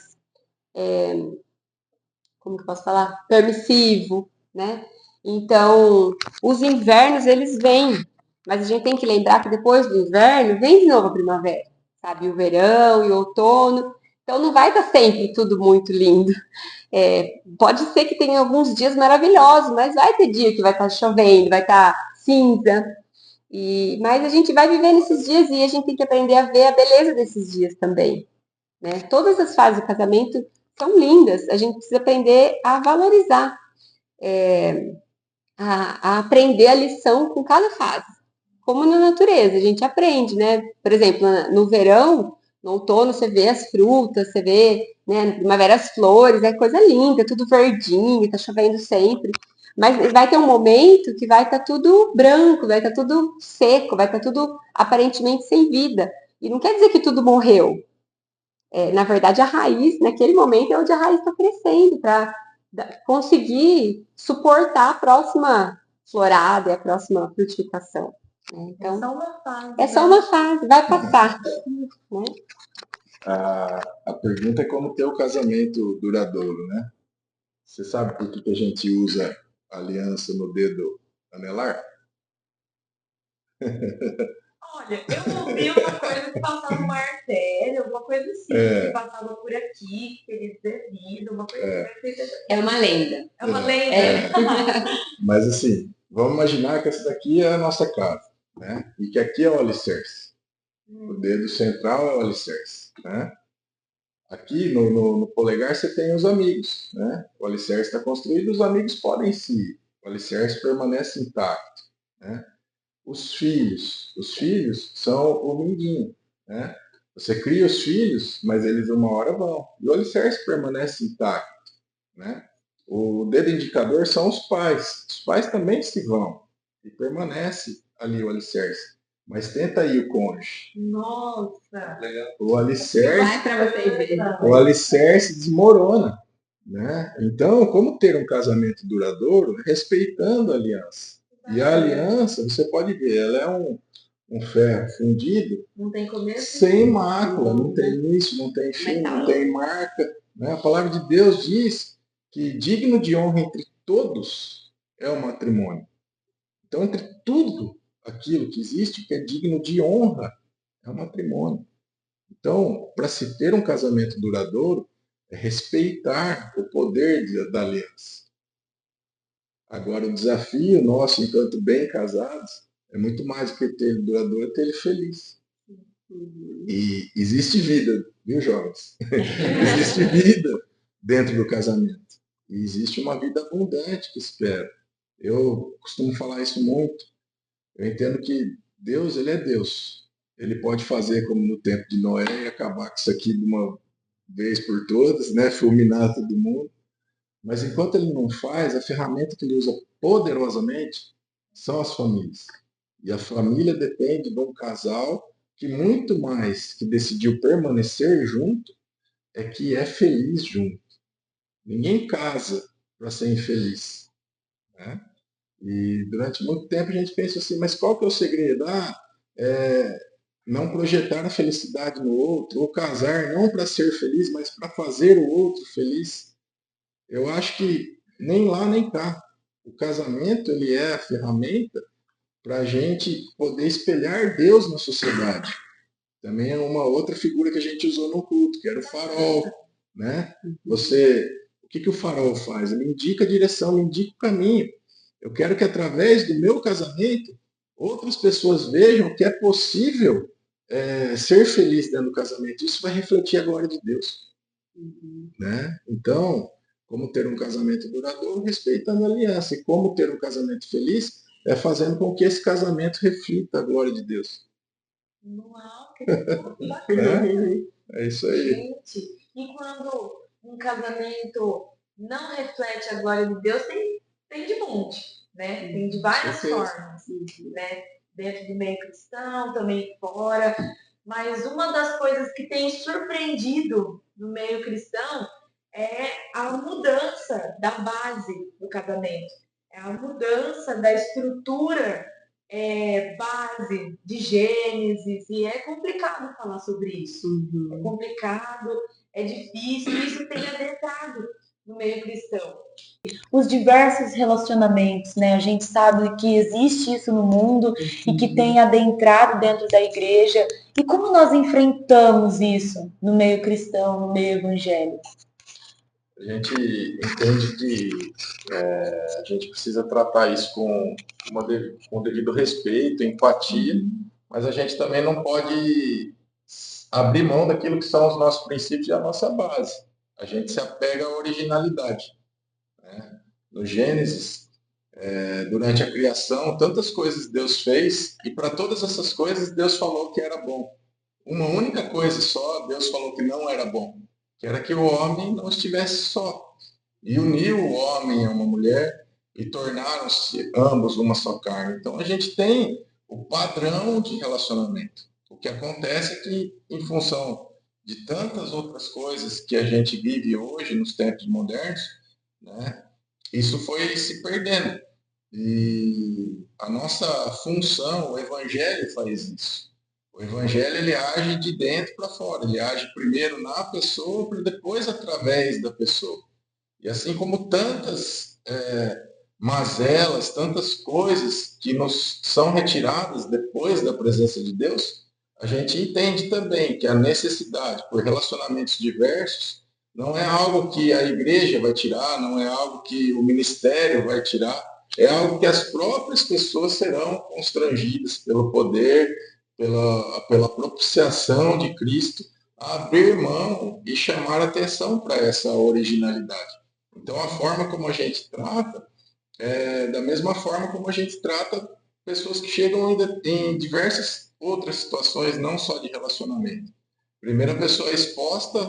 como que eu posso falar? Permissivo, né? Então, os invernos, eles vêm, mas a gente tem que lembrar que depois do inverno vem de novo a primavera, sabe? O verão e o outono. Então, não vai estar sempre tudo muito lindo. Pode ser que tenha alguns dias maravilhosos, mas vai ter dia que vai estar chovendo, vai estar cinza. Mas a gente vai viver nesses dias e a gente tem que aprender a ver a beleza desses dias também, né? Todas as fases do casamento são lindas. A gente precisa aprender a valorizar, a aprender a lição com cada fase. como na natureza, a gente aprende, né? Por exemplo, no verão, no outono, você vê as frutas, você vê, né, na primavera as flores, é coisa linda, tudo verdinho, tá chovendo sempre. Mas vai ter um momento que vai estar tudo branco, vai estar tudo seco, vai estar tudo aparentemente sem vida. E não quer dizer que tudo morreu. Na verdade, a raiz, naquele momento, é onde a raiz está crescendo, para conseguir suportar a próxima florada e a próxima frutificação. Então, é só uma fase, vai passar. Né? A pergunta é como ter o casamento duradouro, né? Você sabe por que a gente usa aliança no dedo anelar? Olha, eu ouvi uma coisa que passava uma artéria, alguma coisa assim, que passava por aqui, que eles devido, uma coisa assim. É uma lenda. É uma lenda. Mas assim, vamos imaginar que essa daqui é a nossa casa, né? E que aqui é o alicerce. O dedo central é o alicerce, né? Aqui no polegar você tem os amigos, né? O alicerce está construído, os amigos podem se ir. O alicerce permanece intacto, né? Os filhos são o mindinho, né? Você cria os filhos, mas eles uma hora vão. E o alicerce permanece intacto, né? O dedo indicador são os pais também se vão e permanece ali o alicerce. Mas tenta aí o cônjuge. Nossa! O alicerce, vai para vocês verem. o alicerce desmorona, né? Então, como ter um casamento duradouro? Respeitando a aliança. E a aliança, você pode ver, ela é um ferro fundido, não tem começo, sem mácula, não tem início, não tem fim, não tem marca. Né? A palavra de Deus diz que digno de honra entre todos é o matrimônio. Então, entre tudo aquilo que existe, que é digno de honra, é o matrimônio. Então, para se ter um casamento duradouro, é respeitar o poder da aliança. Agora, o desafio nosso, enquanto bem casados, é muito mais do que ter ele duradouro, é ter ele feliz. E existe vida, viu, jovens? Existe vida dentro do casamento. E existe uma vida abundante que espera. Eu costumo falar isso muito. Eu entendo que Deus, ele é Deus. Ele pode fazer como no tempo de Noé e acabar com isso aqui de uma vez por todas, né? Fulminar todo mundo. Mas enquanto ele não faz, a ferramenta que ele usa poderosamente são as famílias. E a família depende de um casal que muito mais que decidiu permanecer junto é que é feliz junto. Ninguém casa para ser infeliz, né? E durante muito tempo a gente pensa assim, mas qual que é o segredo? Não projetar a felicidade no outro, ou casar não para ser feliz, mas para fazer o outro feliz. Eu acho que nem lá nem cá. O casamento ele é a ferramenta para a gente poder espelhar Deus na sociedade. Também é uma outra figura que a gente usou no culto, que era o farol, né? O que o farol faz? Ele indica a direção, me indica o caminho. Eu quero que através do meu casamento outras pessoas vejam que é possível ser feliz dentro do casamento. Isso vai refletir a glória de Deus, né? Então, como ter um casamento duradouro, respeitando a aliança. E como ter um casamento feliz é fazendo com que esse casamento reflita a glória de Deus. Uau, que bacana. É isso aí. Gente, e quando um casamento não reflete a glória de Deus, tem de monte, né? Tem de várias formas, né? Dentro do meio cristão, também fora. Mas uma das coisas que tem surpreendido no meio cristão é a mudança da base do casamento. É a mudança da estrutura base de Gênesis, e é complicado falar sobre isso. É complicado, é difícil, e isso tem adentrado no meio cristão. Os diversos relacionamentos, né? A gente sabe que existe isso no mundo e que tem adentrado dentro da igreja. E como nós enfrentamos isso no meio cristão, no meio evangélico? A gente entende que a gente precisa tratar isso com devido respeito, empatia, mas a gente também não pode abrir mão daquilo que são os nossos princípios e a nossa base. A gente se apega à originalidade, né? No Gênesis, Durante a criação, tantas coisas Deus fez, e para todas essas coisas Deus falou que era bom. Uma única coisa só, Deus falou que não era bom, que era que o homem não estivesse só. E uniu o homem a uma mulher e tornaram-se ambos uma só carne. Então a gente tem o padrão de relacionamento. O que acontece é que, em função de tantas outras coisas que a gente vive hoje nos tempos modernos, né, isso foi se perdendo. E a nossa função, o Evangelho faz isso. O Evangelho ele age de dentro para fora. Ele age primeiro na pessoa, para depois através da pessoa. E assim como tantas mazelas, tantas coisas que nos são retiradas depois da presença de Deus, a gente entende também que a necessidade por relacionamentos diversos não é algo que a igreja vai tirar, não é algo que o ministério vai tirar, é algo que as próprias pessoas serão constrangidas pelo poder, pela propiciação de Cristo, a abrir mão e chamar atenção para essa originalidade. Então, a forma como a gente trata é da mesma forma como a gente trata pessoas que chegam em diversas outras situações, não só de relacionamento. Primeiro, a pessoa é exposta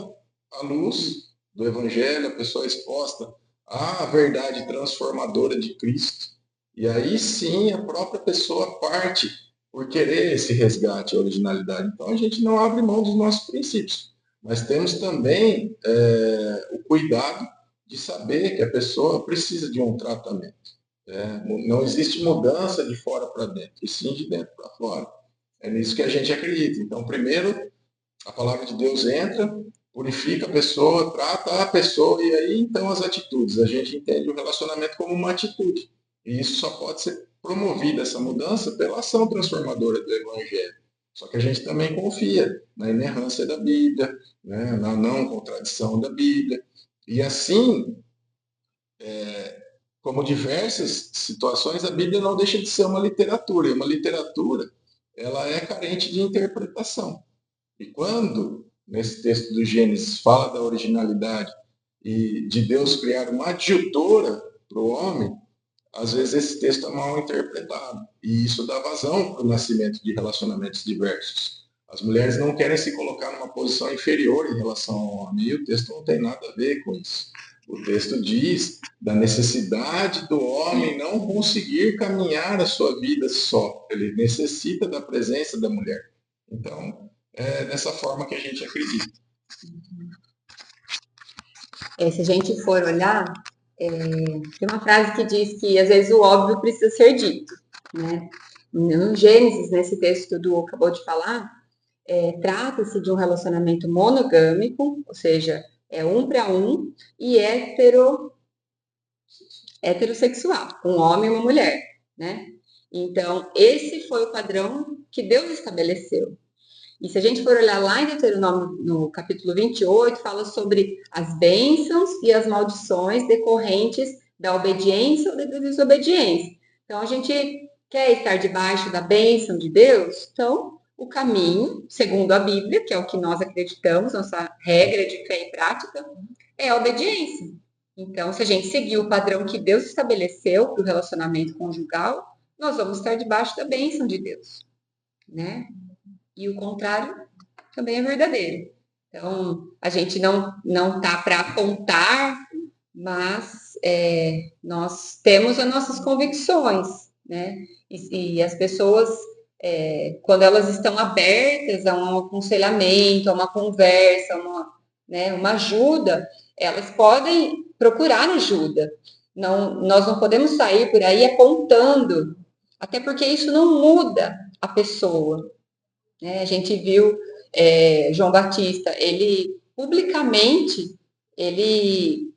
à luz do Evangelho, a pessoa é exposta à verdade transformadora de Cristo. E aí sim a própria pessoa parte por querer esse resgate, a originalidade. Então a gente não abre mão dos nossos princípios. Mas temos também o cuidado de saber que a pessoa precisa de um tratamento. Não existe mudança de fora para dentro, e sim de dentro para fora. É nisso que a gente acredita. Então, primeiro, a palavra de Deus entra, purifica a pessoa, trata a pessoa, e aí então as atitudes. A gente entende o relacionamento como uma atitude. E isso só pode ser promovida, essa mudança, pela ação transformadora do Evangelho. Só que a gente também confia na inerrância da Bíblia, né, na não contradição da Bíblia. E assim, como diversas situações, a Bíblia não deixa de ser uma literatura. E uma literatura, ela é carente de interpretação. E quando, nesse texto do Gênesis, fala da originalidade e de Deus criar uma adjutora para o homem, às vezes esse texto é mal interpretado. E isso dá vazão para o nascimento de relacionamentos diversos. As mulheres não querem se colocar numa posição inferior em relação ao homem, e o texto não tem nada a ver com isso. O texto diz da necessidade do homem não conseguir caminhar a sua vida só. Ele necessita da presença da mulher. Então, é dessa forma que a gente acredita. Se a gente for olhar, tem uma frase que diz que às vezes o óbvio precisa ser dito, né? No Gênesis, nesse texto que o Du acabou de falar, trata-se de um relacionamento monogâmico, ou seja, é um para um, e heterossexual, um homem e uma mulher, né? Então, esse foi o padrão que Deus estabeleceu. E se a gente for olhar lá em Deuteronômio, no capítulo 28, fala sobre as bênçãos e as maldições decorrentes da obediência ou da desobediência. Então, a gente quer estar debaixo da bênção de Deus, então o caminho, segundo a Bíblia, que é o que nós acreditamos, nossa regra de fé e prática, é a obediência. Então, se a gente seguir o padrão que Deus estabeleceu para o relacionamento conjugal, nós vamos estar debaixo da bênção de Deus, né? E o contrário também é verdadeiro. Então, a gente não tá para apontar, mas nós temos as nossas convicções, né? E as pessoas, quando elas estão abertas a um aconselhamento, a uma conversa, uma ajuda, elas podem procurar ajuda. Nós não podemos sair por aí apontando, até porque isso não muda a pessoa. A gente viu João Batista, ele publicamente ele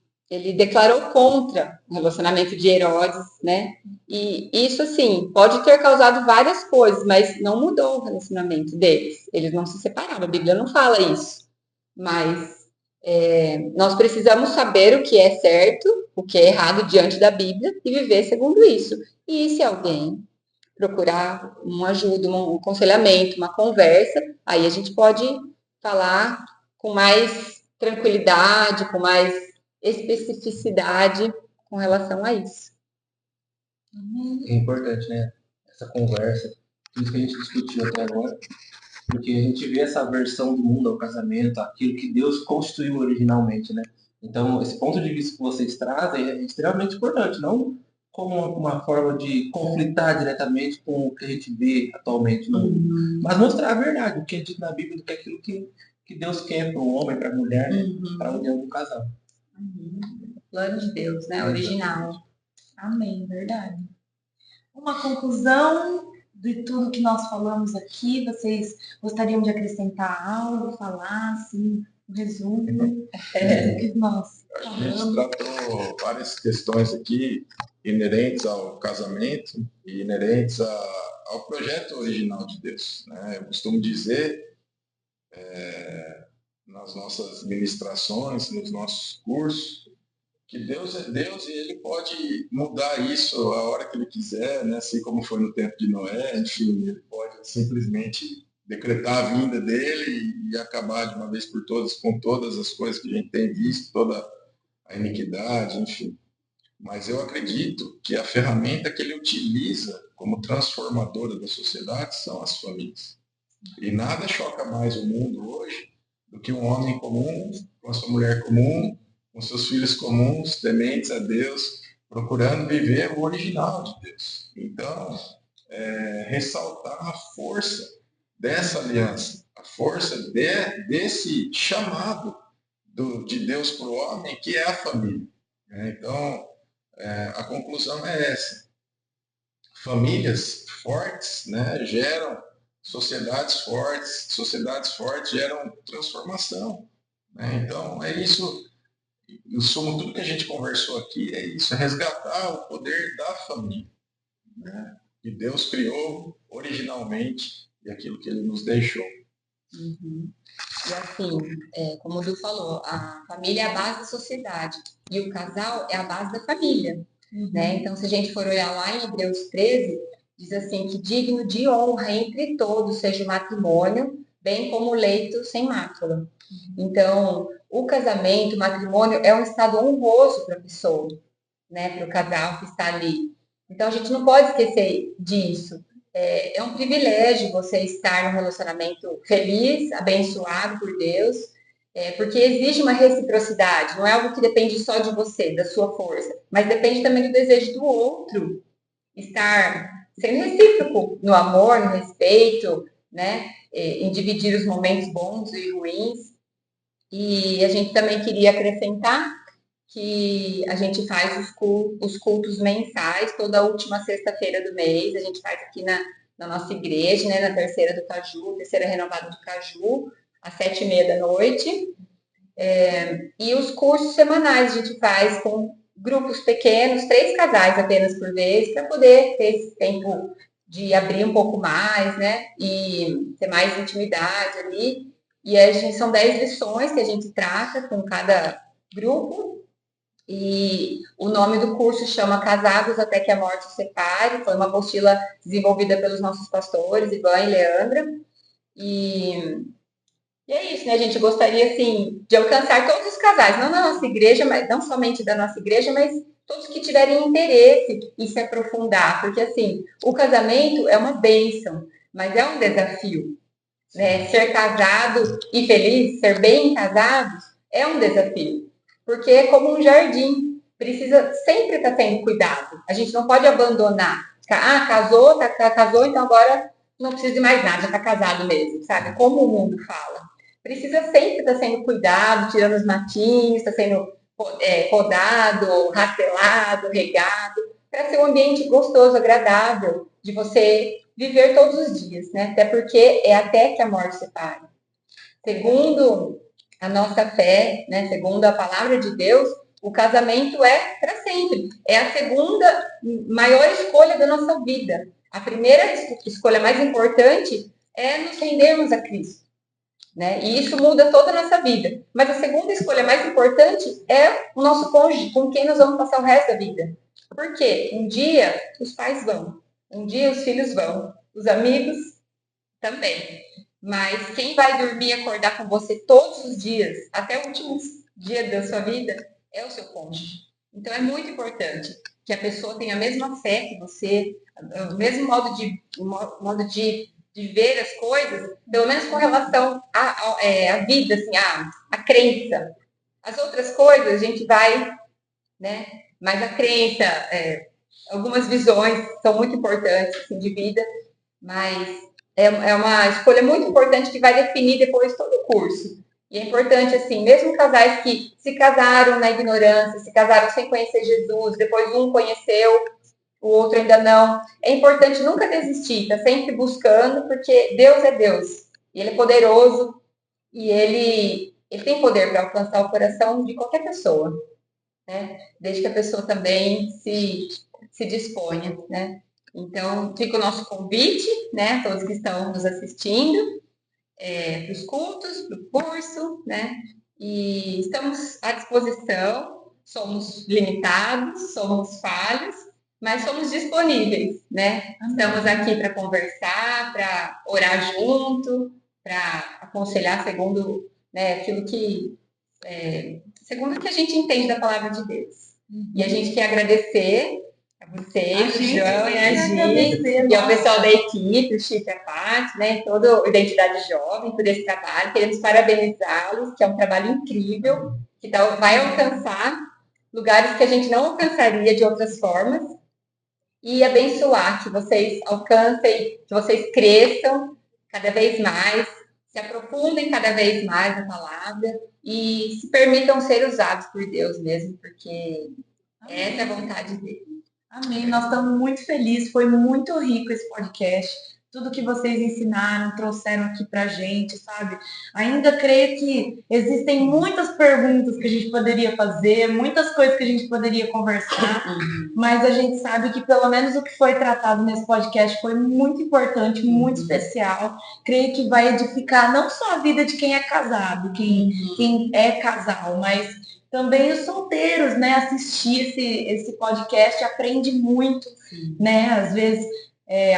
declarou contra o relacionamento de Herodes, né? E isso, assim, pode ter causado várias coisas, mas não mudou o relacionamento deles. Eles não se separaram, a Bíblia não fala isso. Mas nós precisamos saber o que é certo, o que é errado diante da Bíblia e viver segundo isso. E se alguém procurar uma ajuda, um aconselhamento, uma conversa, aí a gente pode falar com mais tranquilidade, com mais especificidade com relação a isso. É importante, né? Essa conversa, tudo que a gente discutiu até agora, porque a gente vê essa versão do mundo ao casamento, aquilo que Deus constituiu originalmente, né? Então, esse ponto de vista que vocês trazem é extremamente importante, não como uma forma de conflitar diretamente com o que a gente vê atualmente no mundo, mas mostrar a verdade, o que é dito na Bíblia, do que é aquilo que Deus quer para o homem, para a mulher, né? Para a união do casal. Plano de Deus, né? Original. Amém, verdade. Uma conclusão de tudo que nós falamos aqui, vocês gostariam de acrescentar algo, falar, assim, um resumo do que nós A gente falamos? tratou várias questões aqui inerentes ao casamento e inerentes ao projeto original de Deus, né? Eu costumo dizer, nas nossas ministrações, nos nossos cursos, que Deus é Deus e Ele pode mudar isso a hora que Ele quiser, né? Assim como foi no tempo de Noé, enfim, Ele pode simplesmente decretar a vinda dele e acabar de uma vez por todas com todas as coisas que a gente tem visto, toda a iniquidade, enfim. Mas eu acredito que a ferramenta que Ele utiliza como transformadora da sociedade são as famílias. E nada choca mais o mundo hoje do que um homem comum, com a sua mulher comum, com seus filhos comuns, tementes a Deus, procurando viver o original de Deus. Então, ressaltar a força dessa aliança, a força desse chamado de Deus para o homem, que é a família. Então, a conclusão é essa. Famílias fortes, né, geram sociedades fortes geram transformação, né? Então, é isso. Em suma, tudo que a gente conversou aqui é isso, é resgatar o poder da família, né? Que Deus criou originalmente e aquilo que Ele nos deixou. E assim, como o Du falou, a família é a base da sociedade e o casal é a base da família, né? Então, se a gente for olhar lá em Hebreus 13, diz assim que digno de honra entre todos seja o matrimônio, bem como o leito sem mácula. Então, o casamento, o matrimônio é um estado honroso para a pessoa, né? Para o casal que está ali. Então, a gente não pode esquecer disso. É um privilégio você estar num relacionamento feliz, abençoado por Deus, porque exige uma reciprocidade, não é algo que depende só de você, da sua força, mas depende também do desejo do outro, estar sendo recíproco no amor, no respeito, né? Em dividir os momentos bons e ruins. E a gente também queria acrescentar que a gente faz os cultos mensais toda última sexta-feira do mês. A gente faz aqui na nossa igreja, né, na Terceira do Caju, Terceira Renovada do Caju, às 7h30 da noite. E os cursos semanais a gente faz com grupos pequenos, 3 casais apenas por vez, para poder ter esse tempo de abrir um pouco mais, né, e ter mais intimidade ali. E a gente, são 10 lições que a gente trata com cada grupo. E o nome do curso chama Casados até que a Morte os Separe. Foi uma apostila desenvolvida pelos nossos pastores, Ivan e Leandra. E é isso, né? A gente gostaria, assim, de alcançar todos os casais, não da nossa igreja, mas não somente da nossa igreja, mas todos que tiverem interesse em se aprofundar. Porque, assim, o casamento é uma bênção, mas é um desafio, né? Ser casado e feliz, ser bem casados, é um desafio. Porque é como um jardim, precisa sempre estar tendo cuidado. A gente não pode abandonar. Ah, casou, casou, então agora não precisa de mais nada, já está casado mesmo, sabe? Como o mundo fala. Precisa sempre estar sendo cuidado, tirando os matinhos, está sendo podado, rastelado, regado, para ser um ambiente gostoso, agradável, de você viver todos os dias, né? Até porque é até que a morte separe. Segundo a nossa fé, né? Segundo a palavra de Deus, o casamento é para sempre. É a segunda maior escolha da nossa vida. A primeira escolha mais importante é nos rendermos a Cristo, né? E isso muda toda a nossa vida. Mas a segunda escolha mais importante é o nosso cônjuge, com quem nós vamos passar o resto da vida. Por quê? Um dia os pais vão, um dia os filhos vão, os amigos também. Mas quem vai dormir e acordar com você todos os dias, até o último dia da sua vida, é o seu cônjuge. Então é muito importante que a pessoa tem a mesma fé que você, o mesmo modo de ver as coisas, pelo menos com relação à vida, assim, à crença. As outras coisas a gente vai, né? Mas a crença, algumas visões são muito importantes assim, de vida, mas é uma escolha muito importante que vai definir depois todo o curso. E é importante, assim, mesmo casais que se casaram na ignorância, se casaram sem conhecer Jesus, depois um conheceu, o outro ainda não, é importante nunca desistir, tá sempre buscando, porque Deus é Deus, e Ele é poderoso, e Ele tem poder para alcançar o coração de qualquer pessoa, né? Desde que a pessoa também se disponha, né? Então, fica o nosso convite, né? Todos que estão nos assistindo, para os cultos, para o curso, né? E estamos à disposição, somos limitados, somos falhos, mas somos disponíveis, né? Estamos aqui para conversar, para orar junto, para aconselhar segundo, né, aquilo que segundo o que a gente entende da palavra de Deus. E a gente quer agradecer a vocês, o João e a Gi, e ao pessoal da equipe, o Chico e a Paty, né, toda a Identidade Jovem, por esse trabalho. Queremos parabenizá-los, que é um trabalho incrível, que vai alcançar lugares que a gente não alcançaria de outras formas, e abençoar, que vocês alcancem, que vocês cresçam cada vez mais, se aprofundem cada vez mais na palavra e se permitam ser usados por Deus mesmo, porque essa é a vontade dele. Amém. Nós estamos muito felizes. Foi muito rico esse podcast. Tudo que vocês ensinaram, trouxeram aqui pra gente, sabe? Ainda creio que existem muitas perguntas que a gente poderia fazer, muitas coisas que a gente poderia conversar, mas a gente sabe que pelo menos o que foi tratado nesse podcast foi muito importante, muito especial. Creio que vai edificar não só a vida de quem é casado, quem é casal, mas também os solteiros, né? Assistir esse podcast aprende muito, né? Às vezes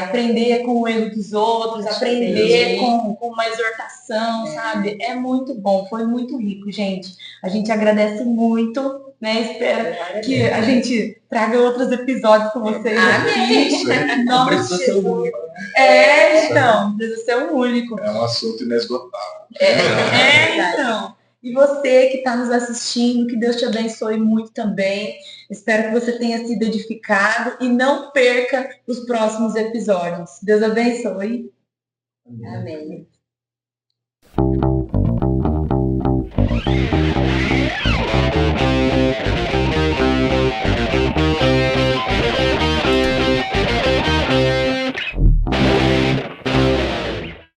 aprender com o erro dos outros, aprender com uma exortação, sabe? É muito bom, foi muito rico, gente. A gente agradece muito, né? Espero que a gente traga outros episódios com vocês aqui. Não precisa ser o único. Então, precisa ser o único. É um assunto inesgotável. Então. E você que está nos assistindo, que Deus te abençoe muito também. Espero que você tenha sido edificado e não perca os próximos episódios. Deus abençoe. Amém.